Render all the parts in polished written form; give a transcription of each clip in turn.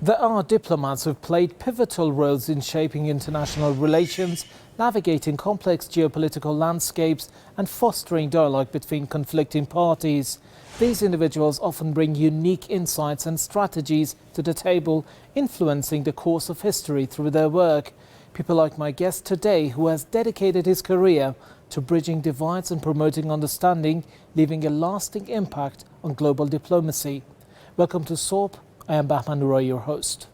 There are diplomats who've played pivotal roles in shaping international relations, navigating complex geopolitical landscapes and fostering dialogue between conflicting parties. These individuals often bring unique insights and strategies to the table, influencing the course of history through their work. People like my guest today, who has dedicated his career to bridging divides and promoting understanding, leaving a lasting impact on global diplomacy. Welcome to SORP. I am Bahman Nouri, your host.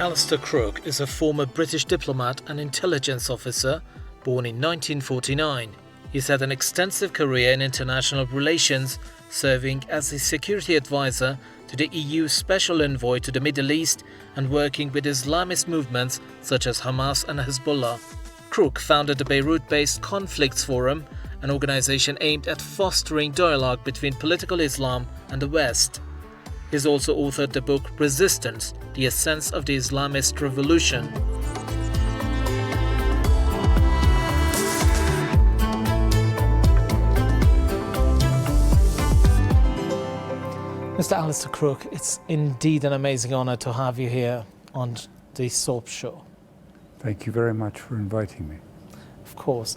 Alastair Crooke is a former British diplomat and intelligence officer, born in 1949. He's had an extensive career in international relations, serving as a security advisor to the EU Special Envoy to the Middle East and working with Islamist movements such as Hamas and Hezbollah. Crooke founded the Beirut-based Conflicts Forum, an organization aimed at fostering dialogue between political Islam and the West. He's also authored the book Resistance: The Essence of the Islamist Revolution. Mr. Alastair Crooke, it's indeed an amazing honour to have you here on the SORP show. Thank you very much for inviting me. Of course.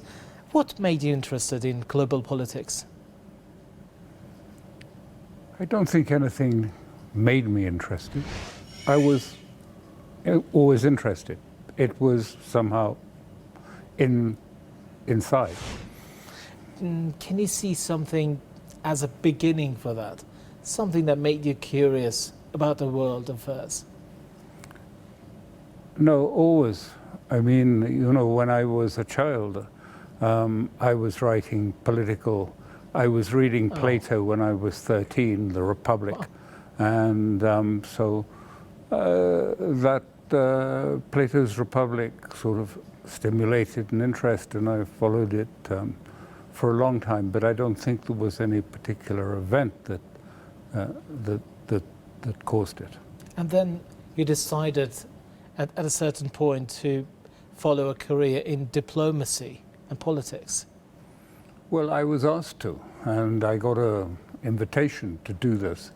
What made you interested in global politics? I don't think anything made me interested. I was always interested. It was somehow inside. Can you see something as a beginning for that? Something that made you curious about the world affairs? No, always. I mean, you know, when I was a child, I was writing political. I was reading Plato when I was 13, The Republic. Wow. And Plato's Republic sort of stimulated an interest, and I followed it for a long time. But I don't think there was any particular event that caused it. And then you decided at a certain point to follow a career in diplomacy and politics. Well, I was asked to, and I got an invitation to do this.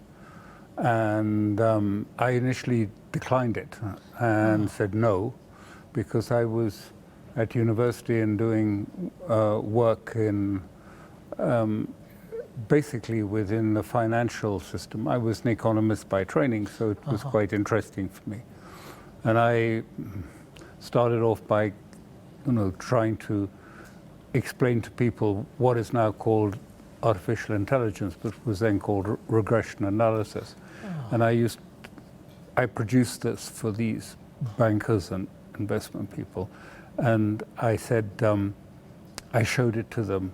And I initially declined it and said no, because I was at university and doing work in basically within the financial system. I was an economist by training, so it was quite interesting for me. And I started off by, trying to explain to people what is now called artificial intelligence, but was then called regression analysis. And I produced this for these bankers and investment people. And I said, I showed it to them,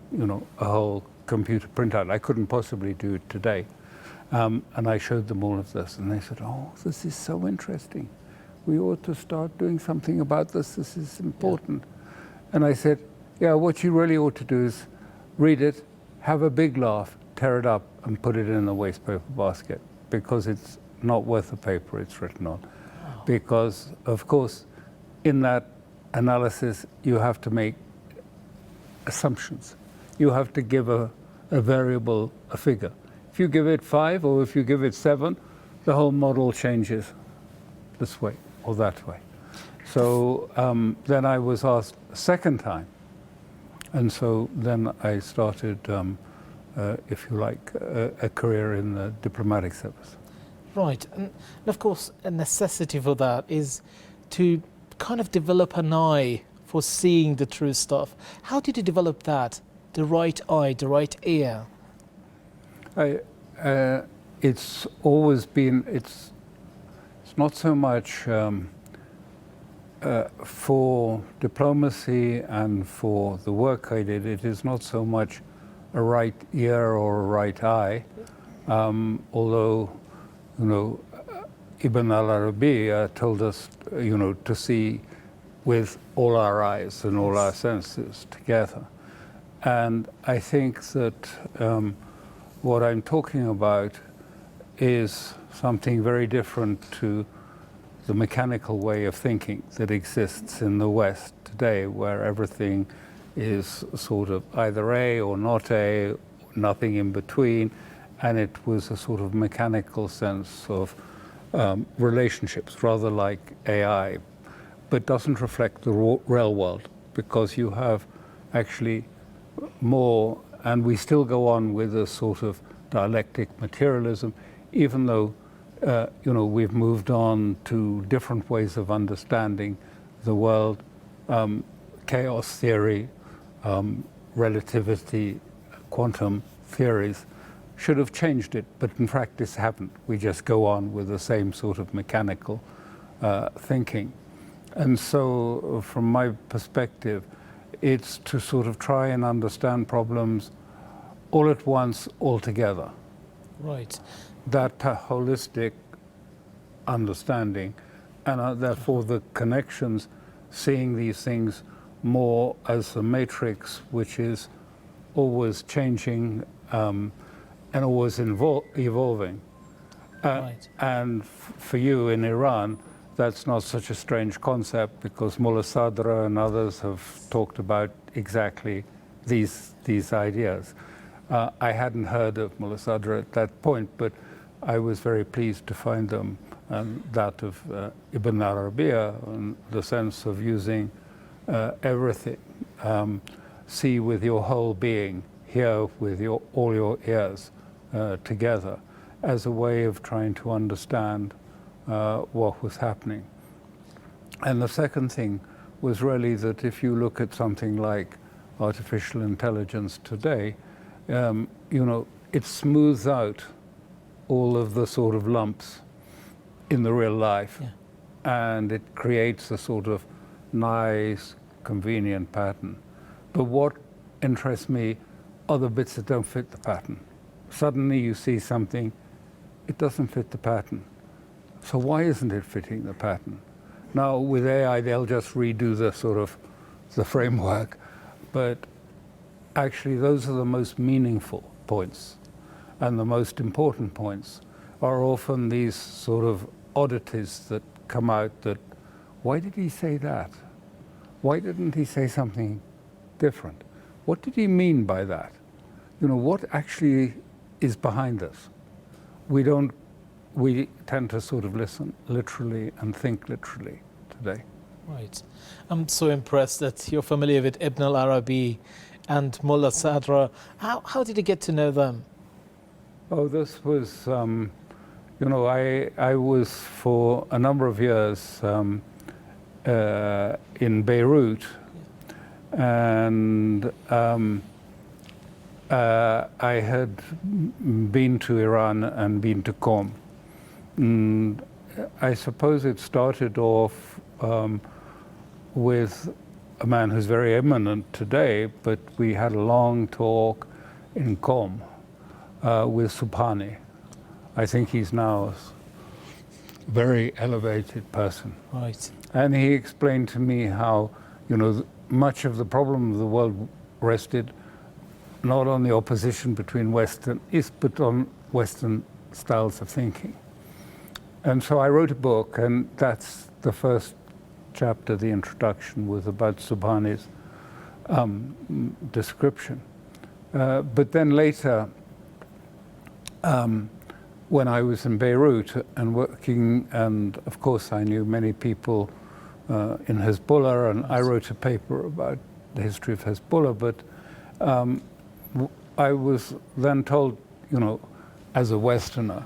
a whole computer printout. I couldn't possibly do it today. And I showed them all of this, and they said, oh, this is so interesting. We ought to start doing something about this. This is important. Yeah. And I said, yeah, what you really ought to do is read it, have a big laugh, tear it up, and put it in the waste paper basket, because it's not worth the paper it's written on. Wow. Because, of course, in that analysis, you have to make assumptions. You have to give a variable a figure. If you give it 5 or if you give it 7, the whole model changes this way or that way. So then I was asked a second time. And so then I started, if you like, a career in the diplomatic service. Right. And of course, a necessity for that is to kind of develop an eye for seeing the true stuff. How did you develop that? The right eye, the right ear? It's always been, it's not so much for diplomacy and for the work I did, it is not so much a right ear or a right eye, although, Ibn al-Arabi told us, to see with all our eyes and all our senses together. And I think that what I'm talking about is something very different to the mechanical way of thinking that exists in the West today, where everything is sort of either A or not A, nothing in between, and it was a sort of mechanical sense of relationships, rather like AI, but doesn't reflect the real world, because you have actually more, and we still go on with a sort of dialectic materialism, even though we've moved on to different ways of understanding the world, chaos theory, relativity, quantum theories should have changed it, but in practice haven't. We just go on with the same sort of mechanical thinking. And so from my perspective, it's to sort of try and understand problems all at once, all together. Right. That holistic understanding, and therefore the connections, seeing these things more as a matrix which is always changing and always evolving. Right. And for you in Iran, that's not such a strange concept, because Mullah Sadra and others have talked about exactly these ideas. I hadn't heard of Mullah Sadra at that point, but I was very pleased to find them, and that of Ibn Arabiya, and the sense of using everything. See with your whole being, hear with all your ears together, as a way of trying to understand what was happening. And the second thing was really that if you look at something like artificial intelligence today, it smooths out all of the sort of lumps in the real life, and it creates a sort of nice, convenient pattern. But what interests me are the bits that don't fit the pattern. Suddenly you see something, it doesn't fit the pattern. So why isn't it fitting the pattern? Now with AI, they'll just redo the sort of the framework, but actually those are the most meaningful points, and the most important points are often these sort of oddities that come out that, why did he say that? Why didn't he say something different? What did he mean by that? What actually is behind this? We tend to sort of listen literally and think literally today. Right. I'm so impressed that you're familiar with Ibn al-Arabi and Mullah Sadra. How did you get to know them? Oh, this was, I was for a number of years in Beirut, and I had been to Iran and been to Qom. And I suppose it started off with a man who's very eminent today, but we had a long talk in Qom with Subhani. I think he's now a very elevated person. Right. And he explained to me how, much of the problem of the world rested not on the opposition between West and East, but on Western styles of thinking. And so I wrote a book, and that's the first chapter, the introduction, was about Subhani's description. But then later, when I was in Beirut and working, and of course I knew many people in Hezbollah, and I wrote a paper about the history of Hezbollah, but I was then told, as a Westerner,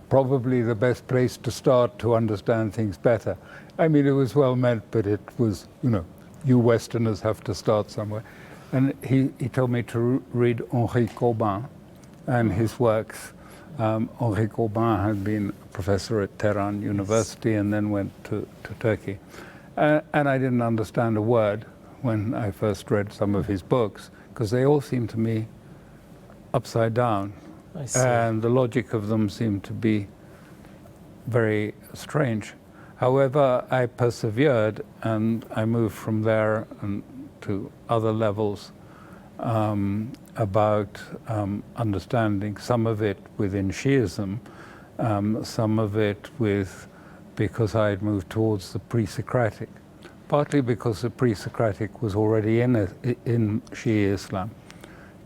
probably the best place to start to understand things better. I mean, it was well meant, but it was, you Westerners have to start somewhere. And he told me to read Henri Corbin and his works. Henri Corbin had been a professor at Tehran University and then went to Turkey. And I didn't understand a word when I first read some of his books, because they all seemed to me upside down. I see. And the logic of them seemed to be very strange. However, I persevered, and I moved from there and to other levels about understanding some of it within Shiism, some of it with because I had moved towards the pre-Socratic, partly because the pre-Socratic was already in Shia Islam.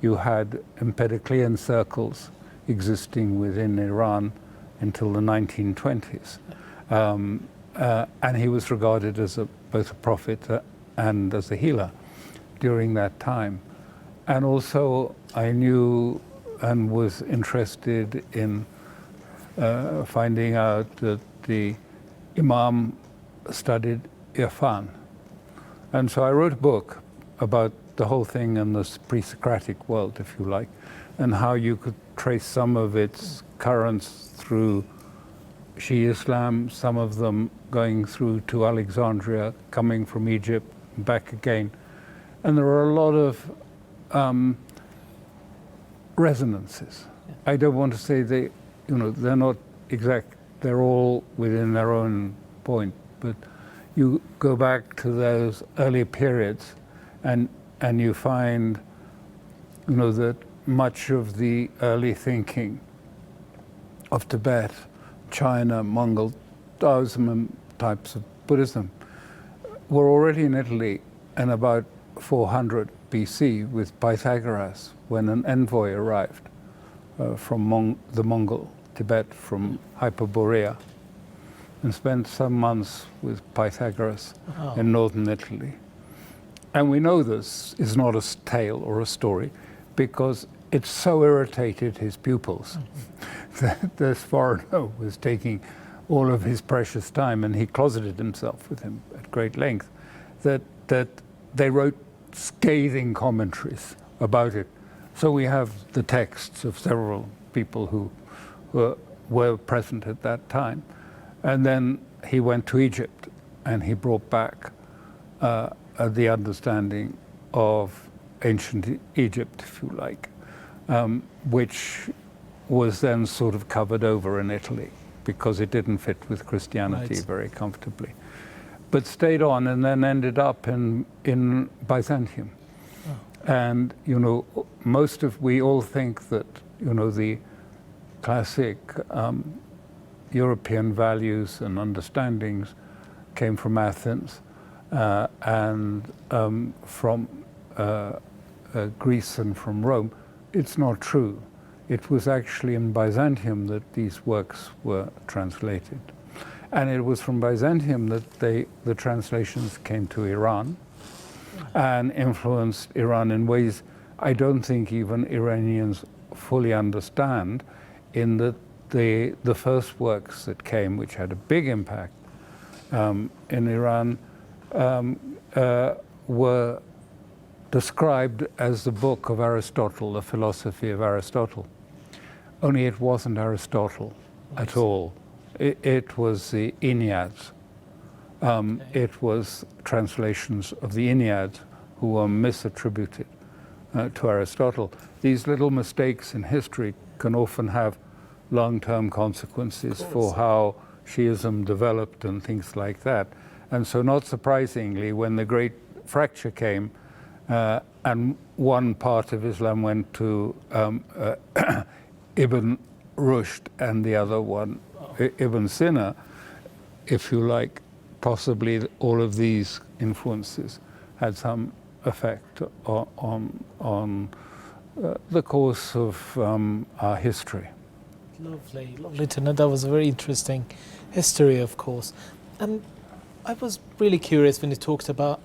You had Empedoclean circles existing within Iran until the 1920s. And he was regarded as both a prophet and as a healer during that time. And also I knew and was interested in finding out that the Imam studied Irfan. And so I wrote a book about the whole thing in this pre-Socratic world, if you like, and how you could trace some of its currents through Shia Islam, some of them going through to Alexandria, coming from Egypt, back again. And there are a lot of resonances. Yeah. I don't want to say they're not exact, they're all within their own point, but you go back to those early periods and you find, that much of the early thinking of Tibet, China, Mongol, Taoism and types of Buddhism were already in Italy in about 400 BC with Pythagoras, when an envoy arrived from the Mongol Tibet, from Hyperborea, and spent some months with Pythagoras in northern Italy. And we know this is not a tale or a story because it so irritated his pupils that this foreigner was taking all of his precious time, and he closeted himself with him at great length, that they wrote scathing commentaries about it. So we have the texts of several people who were present at that time. And then he went to Egypt and he brought back the understanding of ancient Egypt, if you like, which was then sort of covered over in Italy because it didn't fit with Christianity very comfortably. But stayed on and then ended up in Byzantium. Oh. And, we all think that, the classic European values and understandings came from Athens and from Greece and from Rome. It's not true. It was actually in Byzantium that these works were translated. And it was from Byzantium that the translations came to Iran and influenced Iran in ways I don't think even Iranians fully understand, in that the first works that came, which had a big impact in Iran, were described as the book of Aristotle, the philosophy of Aristotle. Only it wasn't Aristotle at all. It was the Enneads. It was translations of the Enneads who were misattributed to Aristotle. These little mistakes in history can often have long-term consequences for how Shiism developed and things like that. And so not surprisingly, when the great fracture came and one part of Islam went to Ibn Rushd and the other one Ibn Sina, if you like, possibly all of these influences had some effect on the course of our history. Lovely to know. That was a very interesting history, of course. And I was really curious when you talked about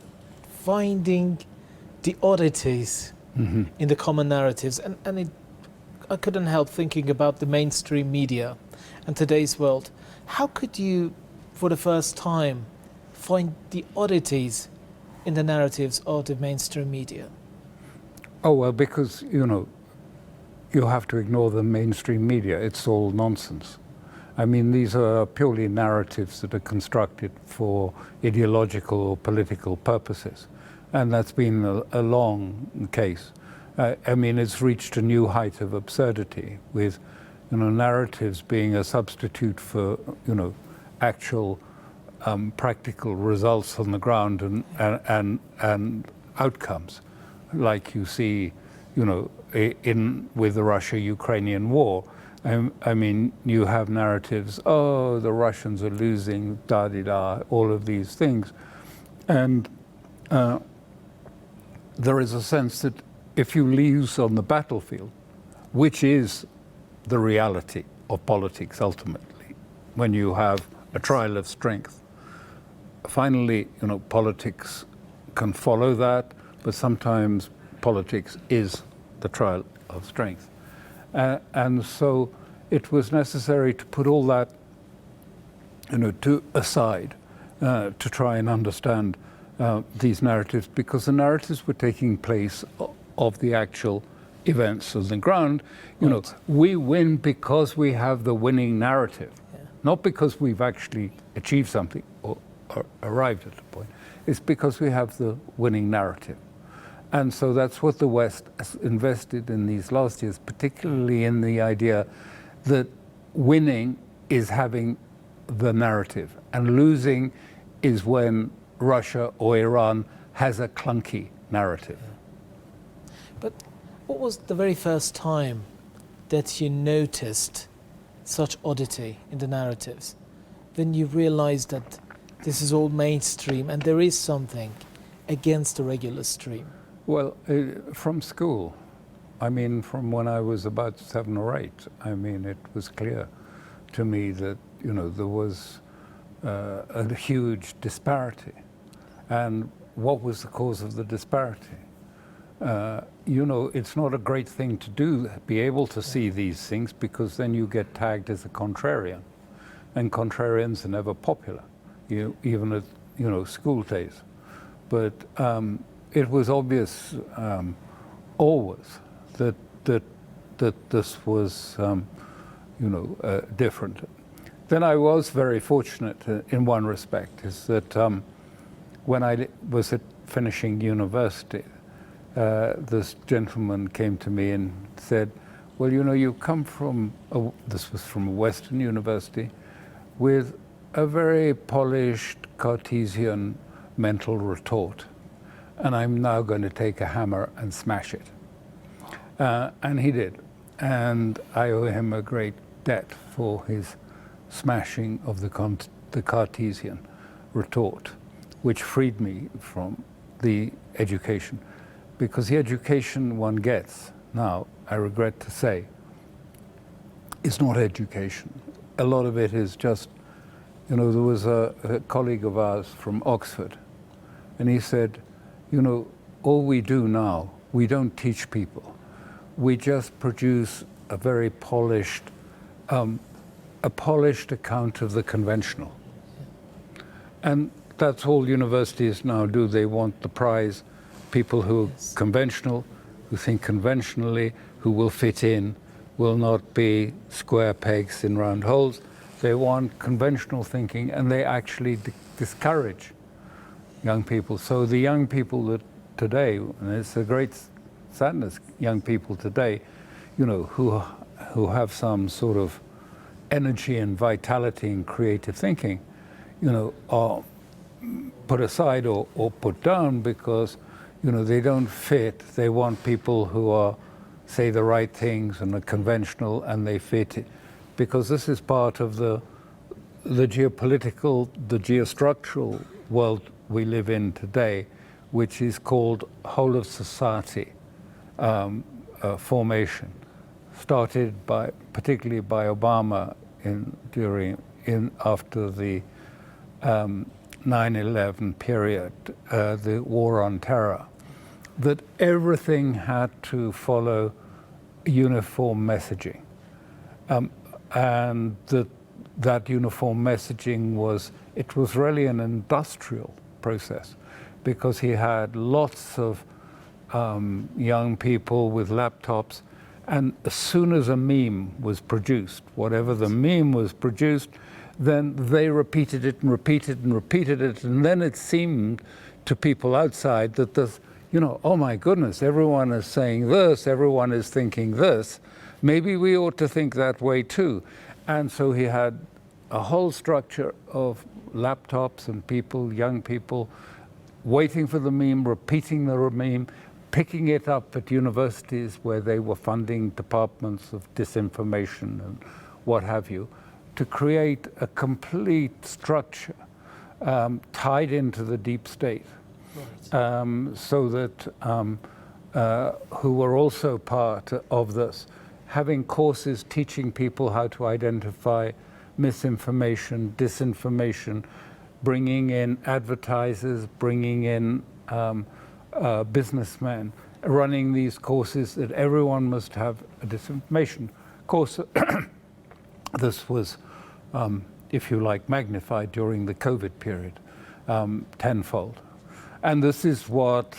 finding the oddities in the common narratives, and I couldn't help thinking about the mainstream media and today's world. How could you, for the first time, find the oddities in the narratives of the mainstream media? Oh, well, because, you have to ignore the mainstream media. It's all nonsense. I mean, these are purely narratives that are constructed for ideological or political purposes. And that's been a long case. I mean, it's reached a new height of absurdity with, narratives being a substitute for, actual practical results on the ground and outcomes, like you see, with the Russia-Ukrainian war. I mean, you have narratives, oh, the Russians are losing, da-di-da, all of these things. And there is a sense that if you lose on the battlefield, which is the reality of politics ultimately, when you have a trial of strength, finally, politics can follow that, but sometimes politics is the trial of strength. And so it was necessary to put all that, aside to try and understand these narratives, because the narratives were taking place of the actual events on the ground. We win because we have the winning narrative, not because we've actually achieved something or arrived at a point. It's because we have the winning narrative. And so that's what the West has invested in these last years, particularly in the idea that winning is having the narrative, and losing is when Russia or Iran has a clunky narrative. But what was the very first time that you noticed such oddity in the narratives? When you realized that this is all mainstream and there is something against the regular stream? Well, from school. I mean, from when I was about 7 or 8, I mean, it was clear to me that, there was a huge disparity. And what was the cause of the disparity? It's not a great thing to do, be able to see these things, because then you get tagged as a contrarian. And contrarians are never popular, even at, school days. But it was obvious always that this was, different. Then I was very fortunate in one respect, is that when I was finishing university, this gentleman came to me and said, well, you come from, this was from a Western university, with a very polished Cartesian mental retort. And I'm now going to take a hammer and smash it. And he did. And I owe him a great debt for his smashing of the Cartesian retort, which freed me from the education. Because the education one gets now, I regret to say, is not education. A lot of it is just, there was a colleague of ours from Oxford, and he said, all we do now, we don't teach people. We just produce a very polished account of the conventional. And that's all universities now do. They want the prize, people who are conventional, who think conventionally, who will fit in, will not be square pegs in round holes. They want conventional thinking, and they actually discourage young people. So the young people that today, and it's a great sadness, young people today, who have some sort of energy and vitality and creative thinking, are put aside or put down because, they don't fit. They want people who are, say the right things and are conventional, and they fit it. Because this is part of the geopolitical, the geostructural world we live in today, which is called whole of society formation, started particularly by Obama after the 9/11 period, the war on terror, that everything had to follow uniform messaging, and that uniform messaging was really an industrial process, because he had lots of young people with laptops, and as soon as a meme was produced, whatever the meme was produced, then they repeated it and repeated and repeated it, and then it seemed to people outside that this, oh my goodness, everyone is saying this, everyone is thinking this, maybe we ought to think that way too. And so he had a whole structure of laptops and people, young people, waiting for the meme, repeating the meme, picking it up at universities where they were funding departments of disinformation and what have you, to create a complete structure tied into the deep state, so that who were also part of this, having courses teaching people how to identify misinformation, disinformation, bringing in advertisers, bringing in businessmen, running these courses that everyone must have a disinformation course. This was, if you like, magnified during the COVID period, tenfold. And this is what,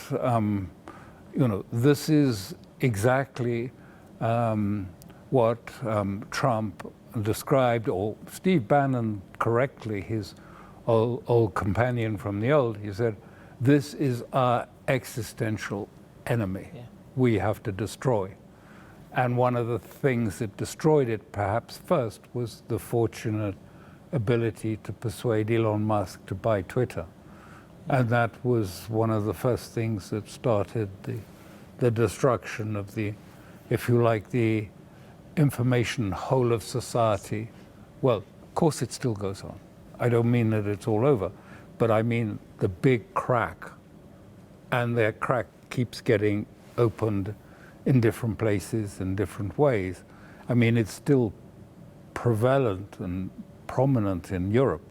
this is exactly what Trump described, or Steve Bannon correctly, his old companion from the old, he said, this is our existential enemy. Yeah. We have to destroy. And one of the things that destroyed it perhaps first was the fortunate ability to persuade Elon Musk to buy Twitter. Yeah. And that was one of the first things that started the destruction of the, if you like, the information whole of society. Well, of course it still goes on. I don't mean that it's all over, but I mean the big crack. And that crack keeps getting opened in different places in different ways. I mean, it's still prevalent and prominent in Europe.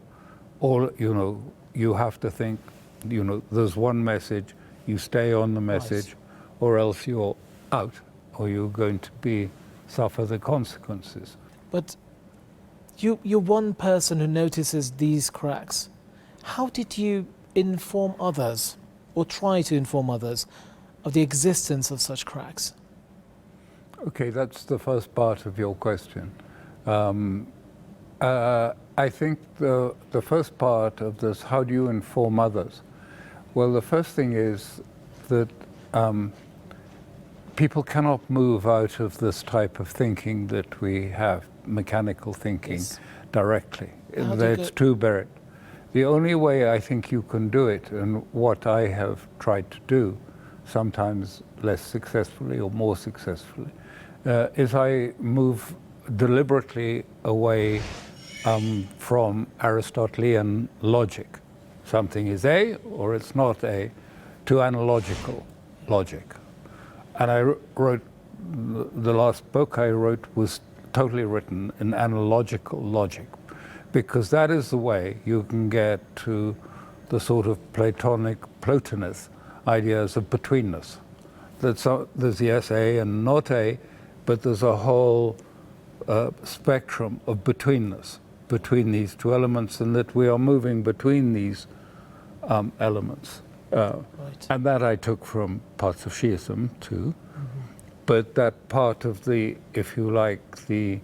All, you have to think, there's one message, you stay on the message, or else you're out, or you're going to suffer the consequences. But you're one person who notices these cracks. How did you inform others, or try to inform others, of the existence of such cracks? Okay, that's the first part of your question. I think the first part of this, how do you inform others? Well, the first thing is that people cannot move out of this type of thinking that we have, mechanical thinking, directly. It's too buried. The only way I think you can do it, and what I have tried to do, sometimes less successfully or more successfully, is I move deliberately away from Aristotelian logic. Something is A or it's not A, to analogical logic. And I wrote, the last book I wrote was totally written in analogical logic, because that is the way you can get to the sort of Platonic, Plotinus ideas of betweenness. There's yes, A and not A, but there's a whole spectrum of betweenness between these two elements, and that we are moving between these elements. And that I took from parts of Shiism too. But that part of the, if you like, the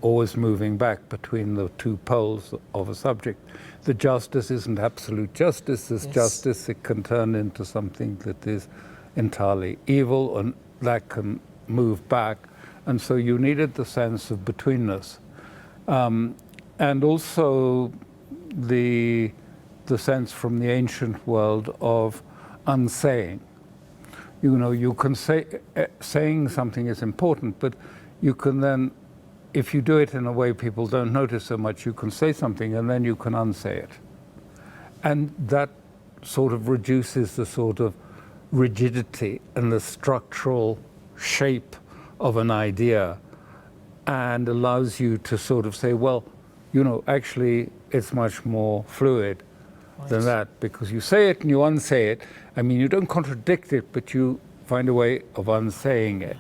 always moving back between the two poles of a subject. The justice isn't absolute justice. There's justice that can turn into something that is entirely evil, and that can move back. And so you needed the sense of betweenness. And also the sense from the ancient world of unsaying. You can say, saying something is important, but you can then, if you do it in a way people don't notice so much, you can say something and then you can unsay it. And that sort of reduces the sort of rigidity and the structural shape of an idea, and allows you to sort of say, well, actually it's much more fluid than that, because you say it and you unsay it. I mean, you don't contradict it, but you find a way of unsaying it.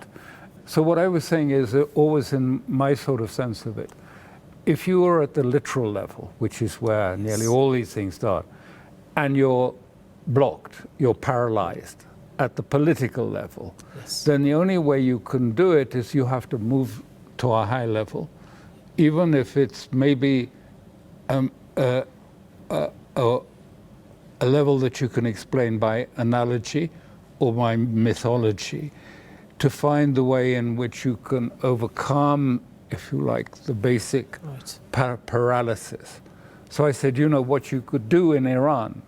So what I was saying is, always in my sort of sense of it, if you are at the literal level, which is where nearly all these things start, and you're blocked, you're paralyzed at the political level, then the only way you can do it is you have to move to a high level, even if it's maybe a level that you can explain by analogy or by mythology, to find the way in which you can overcome, if you like, the basic paralysis. So I said, what you could do in Iran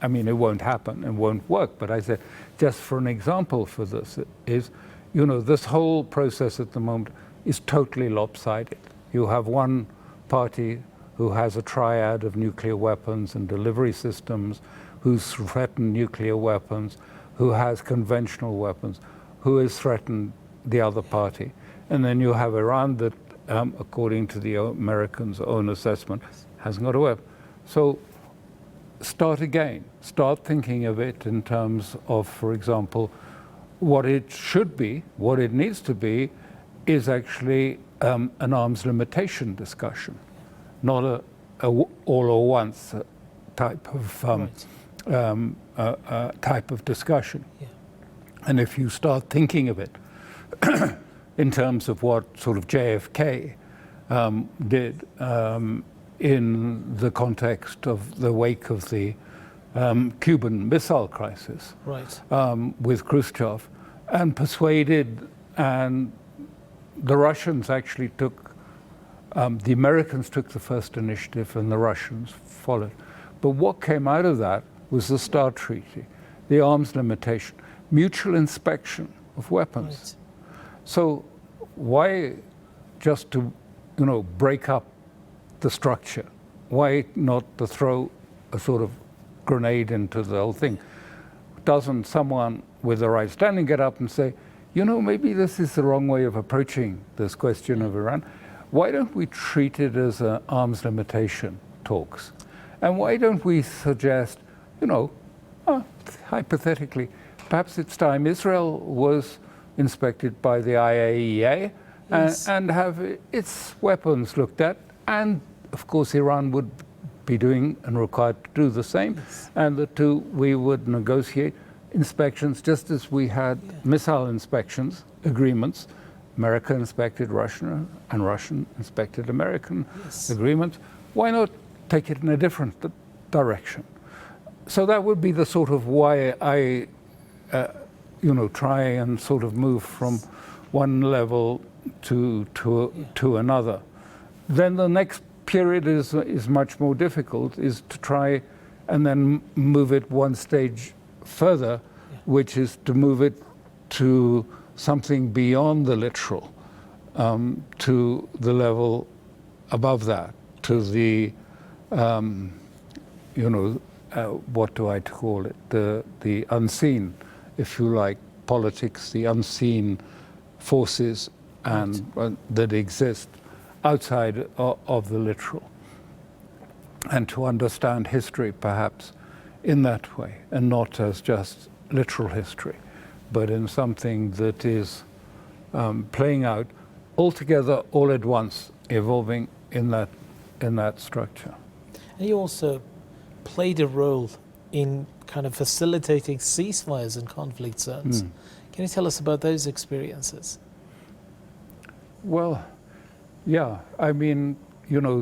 I mean, it won't happen and won't work. But I said, just for an example for this is, this whole process at the moment is totally lopsided. You have one party who has a triad of nuclear weapons and delivery systems, who's threatened nuclear weapons, who has conventional weapons, who has threatened the other party. And then you have Iran that, according to the Americans' own assessment, hasn't got a weapon. So start again. Start thinking of it in terms of, for example, what it should be, what it needs to be, is actually an arms limitation discussion, not a all-or-once type of type of discussion. Yeah. And if you start thinking of it in terms of what sort of JFK did in the context of the wake of the Cuban Missile Crisis, Right. with Khrushchev, and persuaded, and the Russians actually took, the Americans took the first initiative and the Russians followed. But what came out of that was the START Treaty, the arms limitation, mutual inspection of weapons. Right. So why just to, break up the structure? Why not to throw a sort of grenade into the whole thing? Doesn't someone with the right standing get up and say, maybe this is the wrong way of approaching this question of Iran? Why don't we treat it as arms limitation talks? And why don't we suggest, hypothetically, perhaps it's time Israel was inspected by the IAEA, Yes. and have its weapons looked at, and of course Iran would be doing and required to do the same, Yes. and the two, we would negotiate inspections just as we had missile inspections agreements. America inspected Russia and Russian inspected American Yes. agreements. Why not take it in a different direction? So that would be the sort of why I try and sort of move from one level to another. Then the next period is much more difficult, is to try and then move it one stage further, which is to move it to something beyond the literal, to the level above that, to the, what do I call it, the unseen, if you like, politics, the unseen forces that exist outside of the literal. And to understand history, perhaps, in that way, and not as just literal history, but in something that is playing out altogether, all at once, evolving in that structure. And you also played a role in kind of facilitating ceasefires in conflict zones. Can you tell us about those experiences? Well, yeah, I mean,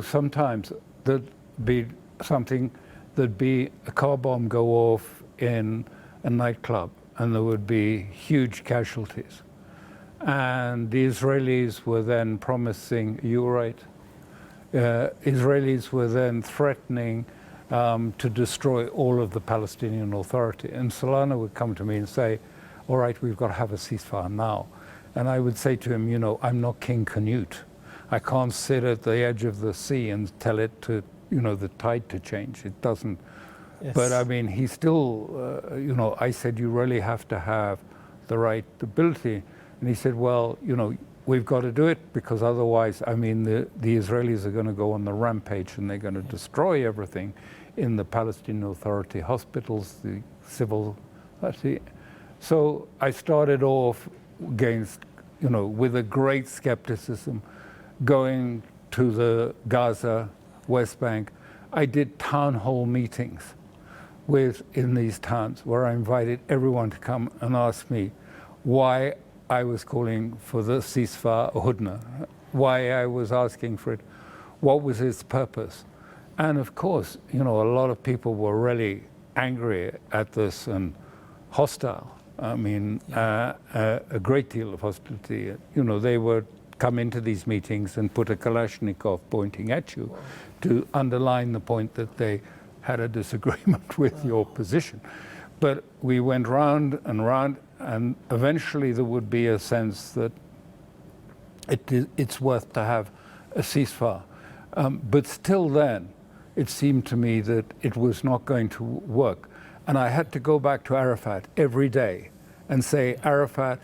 sometimes there'd be something, there'd be a car bomb go off in a nightclub, and there would be huge casualties. And the Israelis were then promising, you're right, Israelis were then threatening to destroy all of the Palestinian Authority. And Solana would come to me and say, all right, we've got to have a ceasefire now. And I would say to him, I'm not King Canute. I can't sit at the edge of the sea and tell it to, the tide to change. It doesn't. Yes. But I mean, he still, I said, you really have to have the right ability. And he said, well, we've got to do it because otherwise, I mean, the Israelis are going to go on the rampage and they're going to destroy everything in the Palestinian Authority hospitals, the civil. So I started off against, with a great skepticism, going to the Gaza, West Bank. I did town hall meetings in these towns where I invited everyone to come and ask me why I was calling for the ceasefire Hudna, why I was asking for it, what was its purpose. And of course, a lot of people were really angry at this and hostile. I mean, a great deal of hostility. They would come into these meetings and put a Kalashnikov pointing at you to underline the point that they had a disagreement with your position. But we went round and round, and eventually there would be a sense that it's worth to have a ceasefire. But still then, it seemed to me that it was not going to work. And I had to go back to Arafat every day and say, Arafat,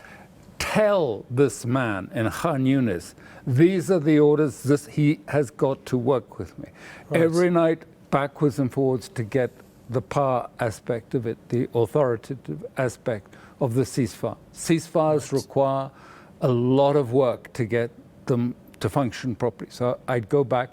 tell this man in Khan Yunis, these are the orders, he has got to work with me. Right. Every night, backwards and forwards to get the power aspect of it, the authoritative aspect of the ceasefire. Ceasefires require a lot of work to get them to function properly. So I'd go back,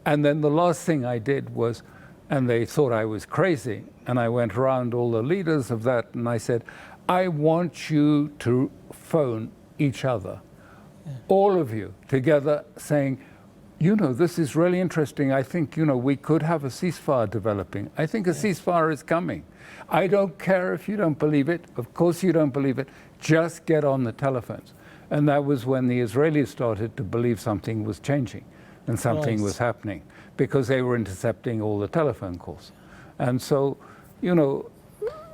and then the last thing I did was, and they thought I was crazy, and I went around all the leaders of that, and I said, I want you to phone each other, all of you together, saying, you know, this is really interesting. I think, you know, we could have a ceasefire developing. I think a ceasefire is coming. I don't care if you don't believe it. Of course you don't believe it. Just get on the telephones. And that was when the Israelis started to believe something was changing and something was happening, because they were intercepting all the telephone calls. And so, you know,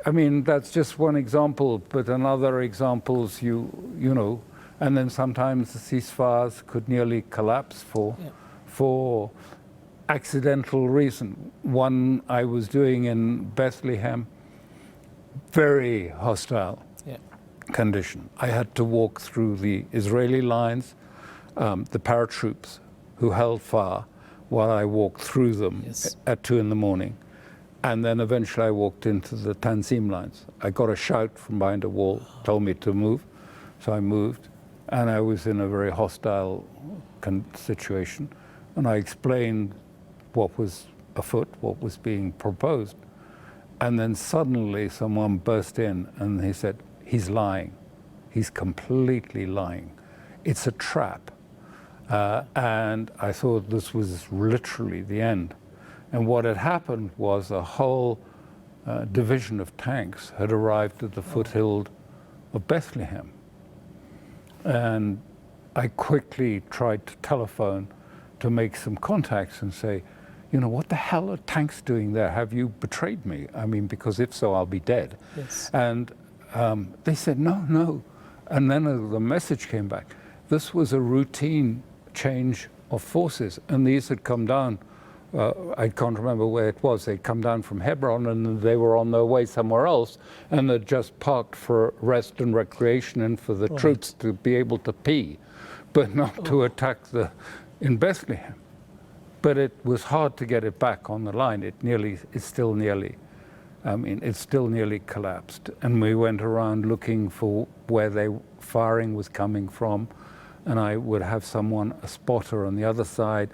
I mean, that's just one example, but another examples, you know, and then sometimes the ceasefires could nearly collapse for accidental reason. One I was doing in Bethlehem, very hostile condition. I had to walk through the Israeli lines, the paratroops who held fire while I walked through them at 2 in the morning. And then eventually I walked into the Tanzim lines. I got a shout from behind a wall, told me to move. So I moved, and I was in a very hostile situation. And I explained what was afoot, what was being proposed. And then suddenly someone burst in and he said, he's lying. He's completely lying. It's a trap. And I thought this was literally the end. And what had happened was a whole division of tanks had arrived at the foothill of Bethlehem. And I quickly tried to telephone to make some contacts and say, you know, what the hell are tanks doing there? Have you betrayed me? I mean, because if so, I'll be dead. Yes. And they said, no. And then the message came back. This was a routine change of forces, and these had come down. I can't remember where it was. They'd come down from Hebron, and they were on their way somewhere else, and they'd just parked for rest and recreation and for the troops to be able to pee, but not to attack in Bethlehem. But it was hard to get it back on the line. It's still nearly collapsed. And we went around looking for where firing was coming from, and I would have a spotter on the other side,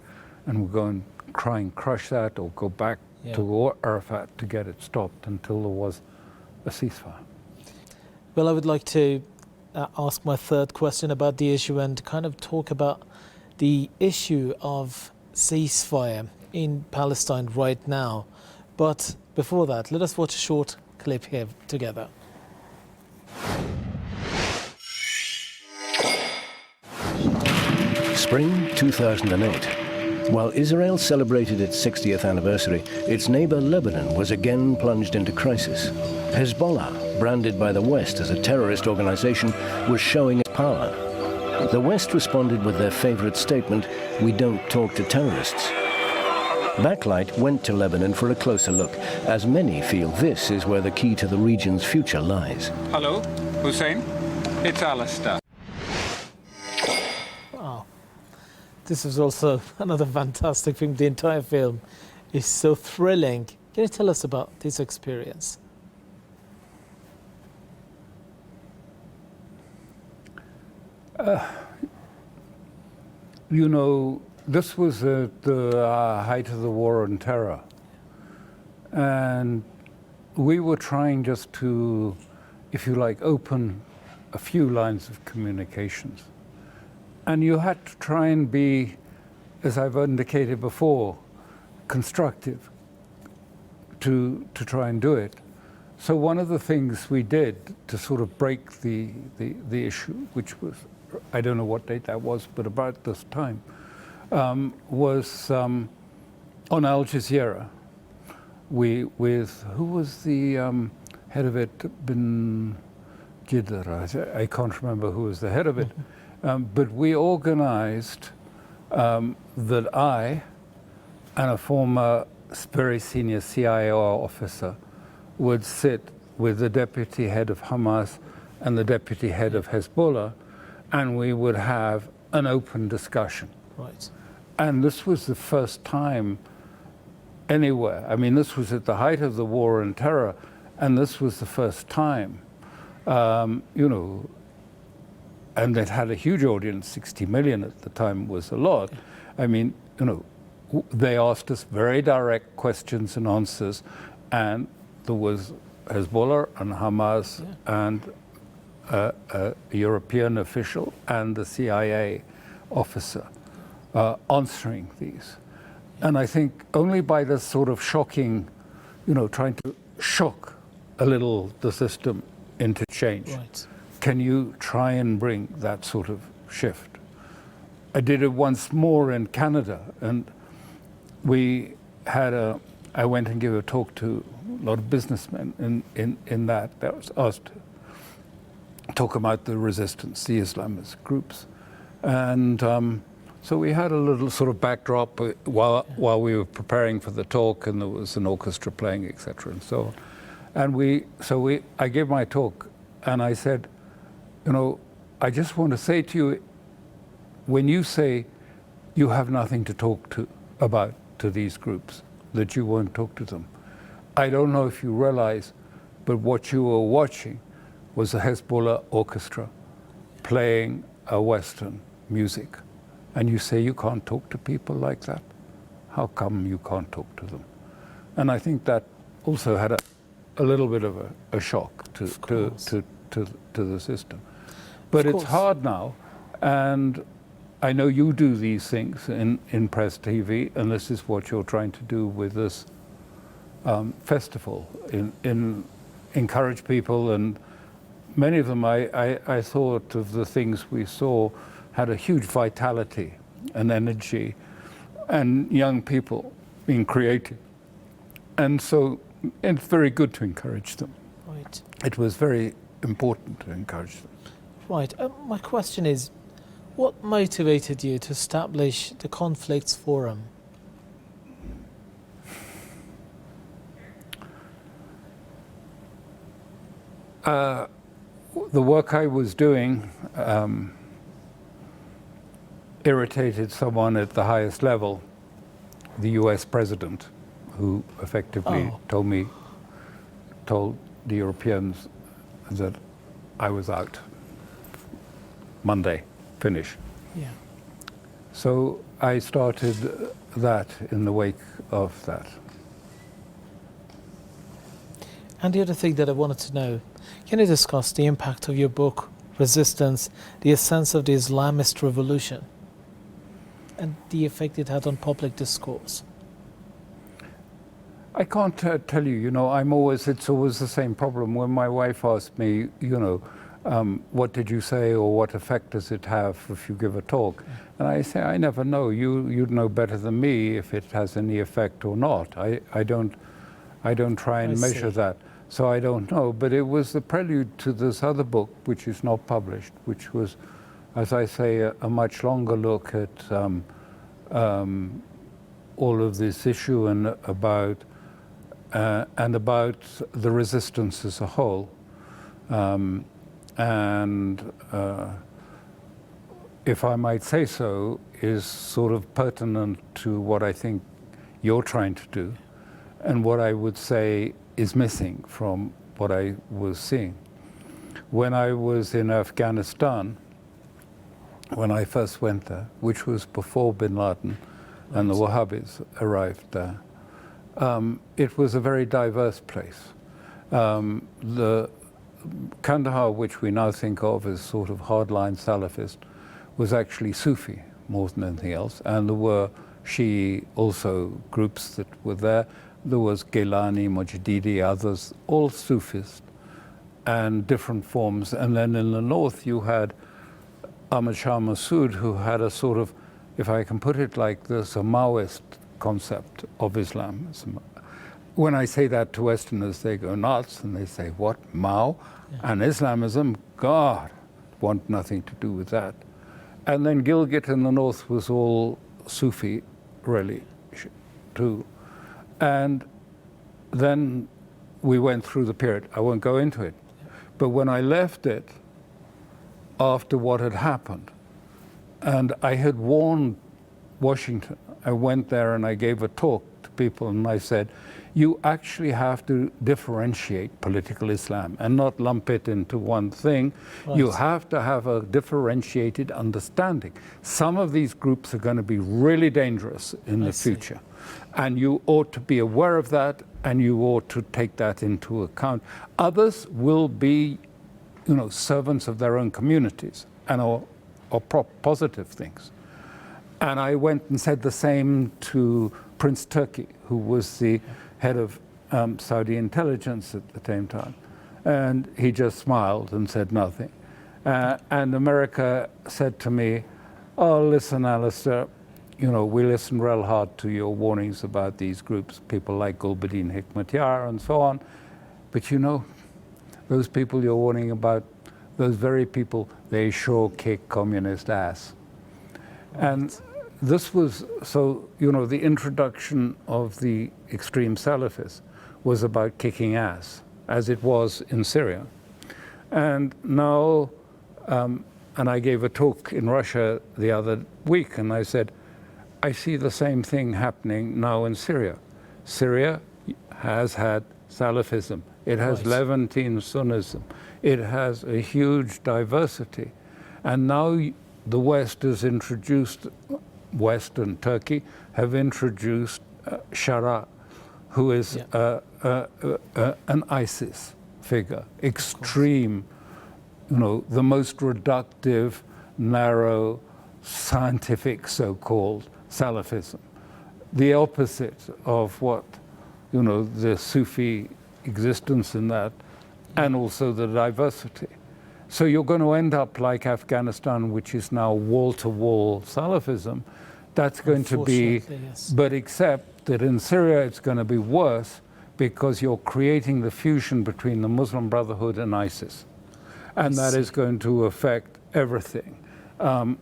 and we'd go and try and crush that or go back to Arafat to get it stopped until there was a ceasefire. Well, I would like to ask my third question about the issue and kind of talk about the issue of ceasefire in Palestine right now. But before that, let us watch a short clip here together. Spring 2008. While Israel celebrated its 60th anniversary, its neighbor Lebanon was again plunged into crisis. Hezbollah, branded by the West as a terrorist organization, was showing its power. The West responded with their favorite statement, "We don't talk to terrorists." Backlight went to Lebanon for a closer look, as many feel this is where the key to the region's future lies. Hello, Hussein. It's Alastair. Wow. This is also another fantastic film. The entire film is so thrilling. Can you tell us about this experience? You know, this was at the height of the war on terror. And we were trying just to, if you like, open a few lines of communications. And you had to try and be, as I've indicated before, constructive to try and do it. So one of the things we did to sort of break the issue, which was, I don't know what date that was, but about this time, was on Al Jazeera. who was the head of it? Bin Gidder. I can't remember who was the head of it. But we organized that I and a former very senior CIO officer would sit with the deputy head of Hamas and the deputy head of Hezbollah, and we would have an open discussion. Right. And this was the first time anywhere. I mean, this was at the height of the war on terror, and this was the first time, you know, and it had a huge audience, 60 million at the time was a lot. I mean, you know, they asked us very direct questions and answers, and there was Hezbollah and Hamas and a European official and the CIA officer answering these. And I think only by this sort of shocking, you know, trying to shock a little the system into change, can you try and bring that sort of shift. I did it once more in Canada, and we had I went and gave a talk to a lot of businessmen in that was asked to talk about the resistance, the Islamist groups. And so we had a little sort of backdrop while we were preparing for the talk, and there was an orchestra playing, etc. and so on. And I gave my talk, and I said, you know, I just want to say to you, when you say you have nothing to talk about to these groups, that you won't talk to them, I don't know if you realize, but what you were watching was a Hezbollah orchestra playing a Western music. And you say you can't talk to people like that? How come you can't talk to them? And I think that also had a little bit of a shock to the system. But it's hard now, and I know you do these things in Press TV, and this is what you're trying to do with this festival, in encourage people. And many of them, I thought of the things we saw had a huge vitality and energy, and young people being creative. And so it's very good to encourage them. Right. It was very important to encourage them. Right. My question is, what motivated you to establish the Conflicts Forum? The work I was doing irritated someone at the highest level, the US president, who effectively told the Europeans that I was out. Monday, finish. Yeah. So I started that in the wake of that. And the other thing that I wanted to know, can you discuss the impact of your book, Resistance, the Essence of the Islamist Revolution, and the effect it had on public discourse? I can't tell you, you know, it's always the same problem. When my wife asked me, you know, what did you say, or what effect does it have if you give a talk? And I say, I never know. You'd know better than me if it has any effect or not. I don't try and measure that. So I don't know. But it was the prelude to this other book, which is not published, which was, as I say, a much longer look at all of this issue and about the resistance as a whole. And if I might say so, is sort of pertinent to what I think you're trying to do, and what I would say is missing from what I was seeing. When I was in Afghanistan, when I first went there, which was before bin Laden and the Wahhabis arrived there, it was a very diverse place. The Kandahar, which we now think of as sort of hardline Salafist, was actually Sufi more than anything else, and there were Shi'i also groups that were there. There was Gilani, Mujahidi, others, all Sufist and different forms. And then in the north you had Ahmad Shah Massoud, who had a sort of, if I can put it like this, a Maoist concept of Islam, when I say that to Westerners, they go nuts and they say, what, Mao and Islamism? God, want nothing to do with that. And then Gilgit in the north was all Sufi, really, too. And then we went through the period. I won't go into it. But when I left it, after what had happened, and I had warned Washington, I went there and I gave a talk to people and I said, you actually have to differentiate political Islam and not lump it into one thing. Right. You have to have a differentiated understanding. Some of these groups are going to be really dangerous in the future. And you ought to be aware of that, and you ought to take that into account. Others will be, servants of their own communities and or positive things. And I went and said the same to Prince Turki, who was the head of Saudi intelligence at the same time. And he just smiled and said nothing. And America said to me, oh, listen, Alastair, we listened real hard to your warnings about these groups, people like Gulbuddin Hikmatyar and so on. But those people you're warning about, those very people, they sure kick communist ass. And this was, the introduction of the extreme Salafists was about kicking ass, as it was in Syria. And now, and I gave a talk in Russia the other week, and I said, I see the same thing happening now in Syria. Syria has had Salafism. It has Levantine Sunnism. It has a huge diversity. And now the West has introduced, West and Turkey have introduced Shara, who is an ISIS figure, extreme, the most reductive, narrow, scientific so-called Salafism, the opposite of what, the Sufi existence in that, and also the diversity. So you're going to end up like Afghanistan, which is now wall-to-wall Salafism. That's going to be, but except that in Syria it's going to be worse because you're creating the fusion between the Muslim Brotherhood and ISIS. And that is going to affect everything.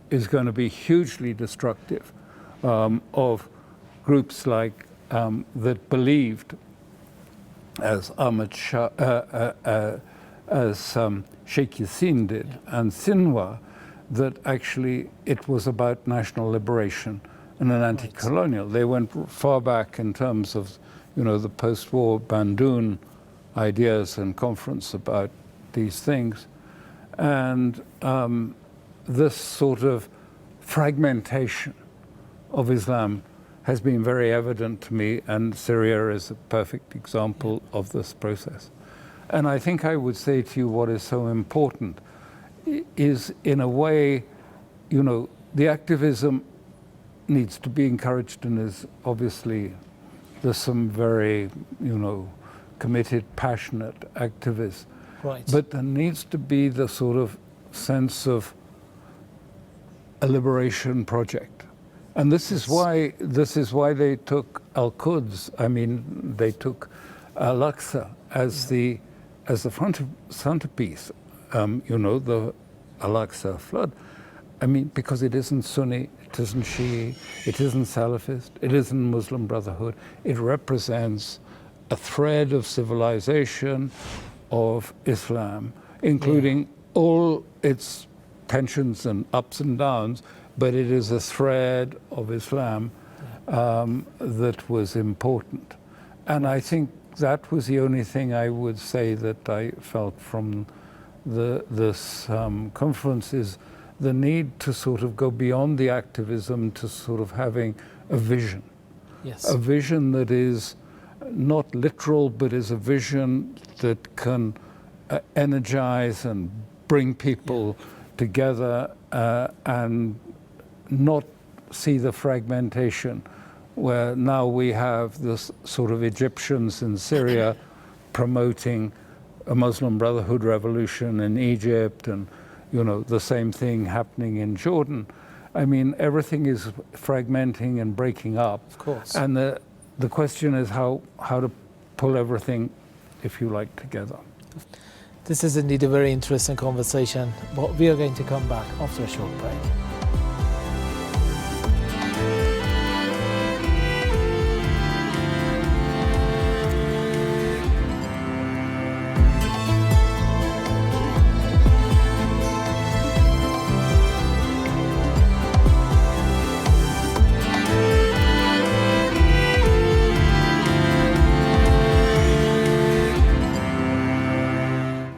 Is going to be hugely destructive of groups like that believed, as Ahmad Shah, as Sheikh Yassin did, and Sinwar, that actually it was about national liberation and an anti-colonial. They went far back in terms of, the post-war Bandung ideas and conference about these things. And this sort of fragmentation of Islam has been very evident to me, and Syria is a perfect example of this process. And I think I would say to you what is so important is, in a way, the activism needs to be encouraged, and is obviously, there's some very, committed, passionate activists. Right. But there needs to be the sort of sense of a liberation project. And this is why they took Al-Quds. I mean, they took Al-Aqsa as the frontispiece. The Al-Aqsa flood. I mean, because it isn't Sunni, it isn't Shi'i, it isn't Salafist, it isn't Muslim Brotherhood. It represents a thread of civilization of Islam, including all its tensions and ups and downs, but it is a thread of Islam that was important. And I think that was the only thing I would say that I felt from this conference, is the need to sort of go beyond the activism to sort of having a vision. Yes. A vision that is not literal, but is a vision that can energize and bring people together and not see the fragmentation where now we have this sort of Egyptians in Syria promoting a Muslim Brotherhood revolution in Egypt, and the same thing happening in Jordan. I mean, everything is fragmenting and breaking up. Of course. And the question is how to pull everything, if you like, together. This is indeed a very interesting conversation, but we are going to come back after a short break.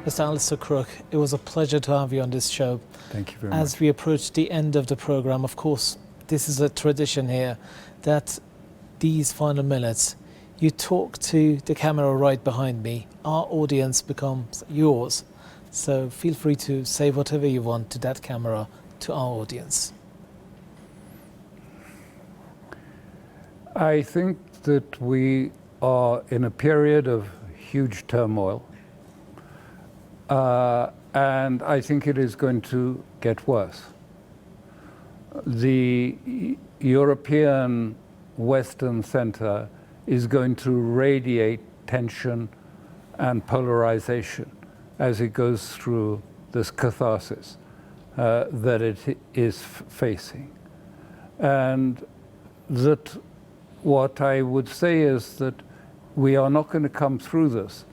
Mr. Alastair Crooke, it was a pleasure to have you on this show. Thank you very much. As we approach the end of the program, of course, this is a tradition here that these final minutes, you talk to the camera right behind me. Our audience becomes yours. So feel free to say whatever you want to that camera, to our audience. I think that we are in a period of huge turmoil. And I think it is going to get worse. The European Western Center is going to radiate tension and polarization as it goes through this catharsis that it is facing. And that what I would say is that we are not going to come through this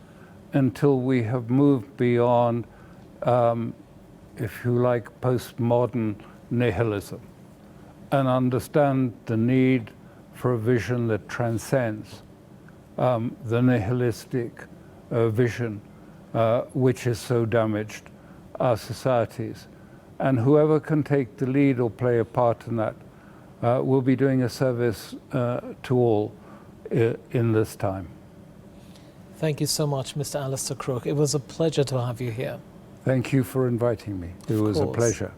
until we have moved beyond, if you like, postmodern nihilism and understand the need for a vision that transcends the nihilistic vision which has so damaged our societies. And whoever can take the lead or play a part in that will be doing a service to all in this time. Thank you so much, Mr. Alastair Crooke. It was a pleasure to have you here. Thank you for inviting me. It was a pleasure.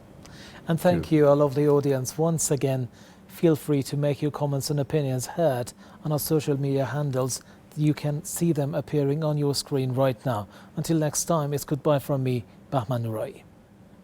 And thank you, our lovely audience. Once again, feel free to make your comments and opinions heard on our social media handles. You can see them appearing on your screen right now. Until next time, it's goodbye from me, Bahman Nurai.